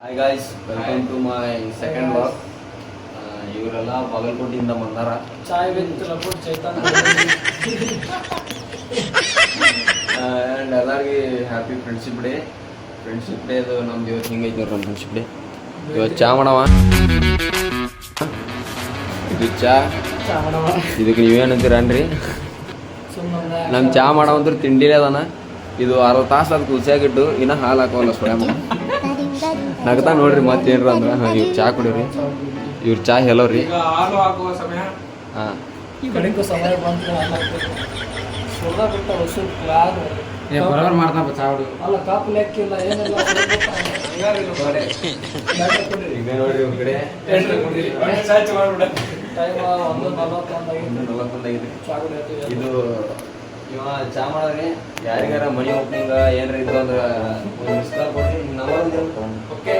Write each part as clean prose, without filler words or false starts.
Hi guys, welcome to my second vlog. ಇವರೆಲ್ಲ ಬಾಗಲಕೋಟೆಯಿಂದ ಬಂದಾರ. ಚಾಯ್ ವಿತ್ ಲಪುಟ್ ಚೈತನ್ ಆ್ಯಂಡ್ ಎಲ್ಲರಿಗೆ happy friendship day. Friendship day ಅದು ನಮ್ದು ಇವತ್ತು ಹಿಂಗೈತೆ ನೋಡ್ರಿ. ನಮ್ಮ ಫ್ರೆಂಡ್ಶಿಪ್ ಡೇ ಇವತ್ತು ಚಾ ಮಾಡವ. ಇದು ಚಾ ಇದಕ್ಕೆ ನೀವೇನಂತೀರನ್ರಿ? ನಮ್ಮ ಚಾ ಮಾಡವಂದ್ರೆ ತಿಂಡಿಲೇ ಅದಾನ. ಇದು ಅರ್ಧ ತಾಸು ಅದು ಕುಲ್ಸಿಯಾಗಿಟ್ಟು ಇನ್ನೂ ಹಾಲು ಹಾಕೋಲ್ಲ ಸ್ವಯಂ ನಗ್ತಾ ನೋಡ್ರಿ. ಮತ್ತೇನ್ರ ಅಂದ್ರೆ ಇವ್ರು ಚಾ ಕುಡೀರಿ. ಇವ್ರು ಚಾ ಹೆಲೋ ರೀ. ಹಾಲು ಹಾಕುವ ಸಮಯ ಹಾಂ ಕಡೆಗೂ ಸಮಯ ಬಂತು. ಸುಳ್ಳ ಬಿಟ್ಟ ಹೊಸ ಕ್ಲಾಸ್ ಬರೋಬರ್ ಮಾಡ್ತಾನ ಚಾ ಹುಡುಗ. ಅಲ್ಲ ಕಾಪು ಲೆಕ್ಕಿಲ್ಲ ಏನಿಲ್ಲ. ಈಗ ನೋಡ್ರಿ ಇವ್ರ ಕಡೆ ಟೈಮ್ 1:41 ಚಾ ಕುಡಿಯತ್ತೀವಿ. ಇದು ಇವ ಚಾ ಮಾಡಿದ್ರಿ. ಯಾರಿಗಾರ ಮನಿ ಓಪನಿಂಗ್ ಏನಾರ ಇದ್ದು ಅಂದ್ರೆ ಒಂದು ಮಿಸ್ ಕಾಲ್ ಕೊಡ್ರಿ. ಓಕೆ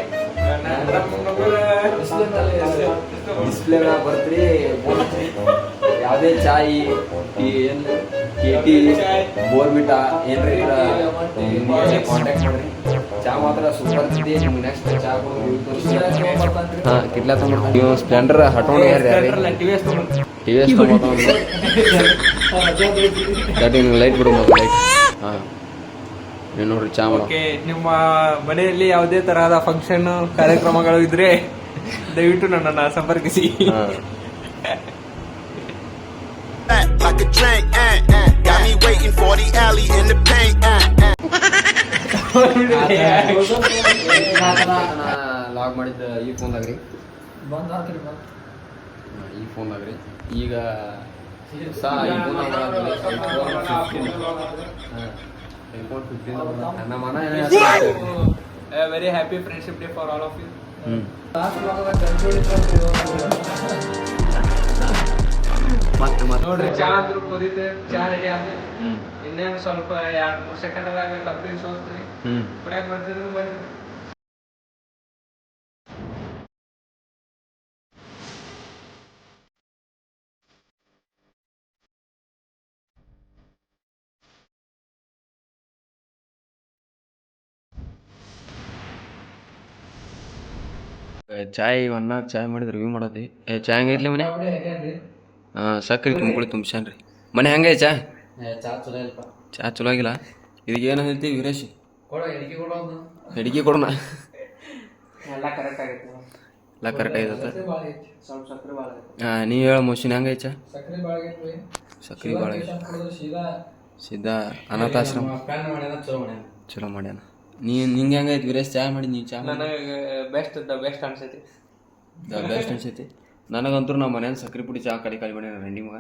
ಡಿಸ್ಪ್ಲೇ ಮ್ಯಾಗ ಬರ್ತೀರಿ. ಯಾವುದೇ ಚಾಯಿ ಏನು ಕೆಟಿ ಬೋರ್ಬಿಟಾ ಏನ್ರ ಇದ್ರೆ ಕಾಂಟ್ಯಾಕ್ಟ್ ಮಾಡ್ರಿ. ಚಾ ಮಾತ್ರ ಸೂಪರ್ ಇರ್ತೈತಿ. ನಿಮ್ಗೆ ನೆಕ್ಸ್ಟ್ ಚಾ ಹಾಂ ಕಿಟ್ಲ ತೊಗೊಂಡ್ರಿ. ನೀವು ಸ್ಪ್ಲೆಂಡರ್ ಹಟ್ಕೊಂಡು ಟಿ ವಿ ಎಸ್ ತೊಗೊಂಡು ಲೈಟ್ ಬಿಡು ಮೊದಲು ಲೈಟ್. ಹಾಂ ನೀವು ನೋಡ್ರಿ ಚಾ ಮಾಡ. ಓಕೆ, ನಿಮ್ಮ ಮನೆಯಲ್ಲಿ ಯಾವುದೇ ತರಹದ ಫಂಕ್ಷನ್ ಕಾರ್ಯಕ್ರಮಗಳು ಇದ್ರೆ ದಯವಿಟ್ಟು ನನ್ನನ್ನು ಸಂಪರ್ಕಿಸಿ. Like a drink, got me waiting for the alley in the paint. Log ಮಾಡಿದ್ದ ಈ ಫೋನ್ದಾಗ್ರಿ. ಬಂದ್ ಹಾಕ್ರಿ ಬಂದ್. ಈ ಫೋನ್ದಾಗ್ರಿ ಈಗ ಹೊಸ ಐಫೋನ್ 15 ನಮ್ಮ ಮನ very happy friendship day for all of you. Last ಭಾಗದಾಗ ಕಂಟ್ರೋಲ್ ಇತ್ತು. ಮತ್ತೆ ನೋಡ್ರಿ, ಚಾ ಅಂದ್ರೂ ಕುದೀತೆ, ಚಾ ರೆಡಿ ಆದ್ರೆ ಇನ್ನೇನು ಸ್ವಲ್ಪ 2-3 ಸೆಕೆಂಡ್ದಾಗ ಕಪ್ಪಿ ಸೋಸ್ತ್ರಿ ಕುಡಿಯಕ್ ಬರ್ತಿದ್ರು ಬನ್ನಿ. ಚಾಯ್ ಚಾಯ್ ಮಾಡಿದ್ರೆ ರಿವ್ಯೂ ಮಾಡತ್ತಿ. ಚಾಯ್ ಹಂಗೈತ್ಲಿ ಮನೆ? ಹಾಂ ಸಕ್ರೆ ತುಂಬ್ಕೊಳ್ಳಿ ತುಂಬ್ಸ್ಯಾನ್ರಿ. ಮನೆ ಹಂಗೈ ಚಾ? ಚಾ ಚಲೋ ಇಲ್ಪ. ಚಾ ಚಲೋ ಆಗಿಲ್ಲ. ಇದಕ್ಕೆ ಏನು ಹೇಳ್ತಿ ವೀರೇಶ್? ಎಡಿಕೆ ಕೊಡೋ ಅಡಿಗೆ ಕೊಡೋಣ. ಎಲ್ಲ ಕರೆಕ್ಟ್ ಆಗೈತಿ. ಎಲ್ಲ ಕರೆಕ್ಟ್ ಆಗೈತೆ. ಸ್ವಲ್ಪ ಸಕ್ಕರೆ ಭಾಳ ಆಗೈತಿ. ಹಾಂ ನೀವು ಹೇಳ ಮೋಶಿನ್ ಹಂಗೈ ಚಾ? ಸಕ್ಕರೆ ಭಾಳ ಆಗೈತಿ. ಸಕ್ರೆ ಭಾಳ ಸೀದಾ ಅನಾಥಾಶ್ರಮ ಚಲೋ ಮಾಡ್ಯಾನ. ನಿಂಗೆ ಹೆಂಗೈತಿ ವೀರೇಶ್ ಚಾ ಮಾಡಿ? ನೀವು ಚಾ ನನಗೆ ದ ಬೆಸ್ಟ್ ಅನ್ಸೈತಿ. ದ ಬೆಸ್ಟ್ ಅನ್ಸೈತಿ. ನನಗಂತೂ ನಮ್ಮ ಮನೇಲಿ ಸಕ್ರೆ ಪುಡಿ ಚಾ ಖಾಲಿ ಮಾಡ್ಯಾನ ರಂಡಿ ಮಗ.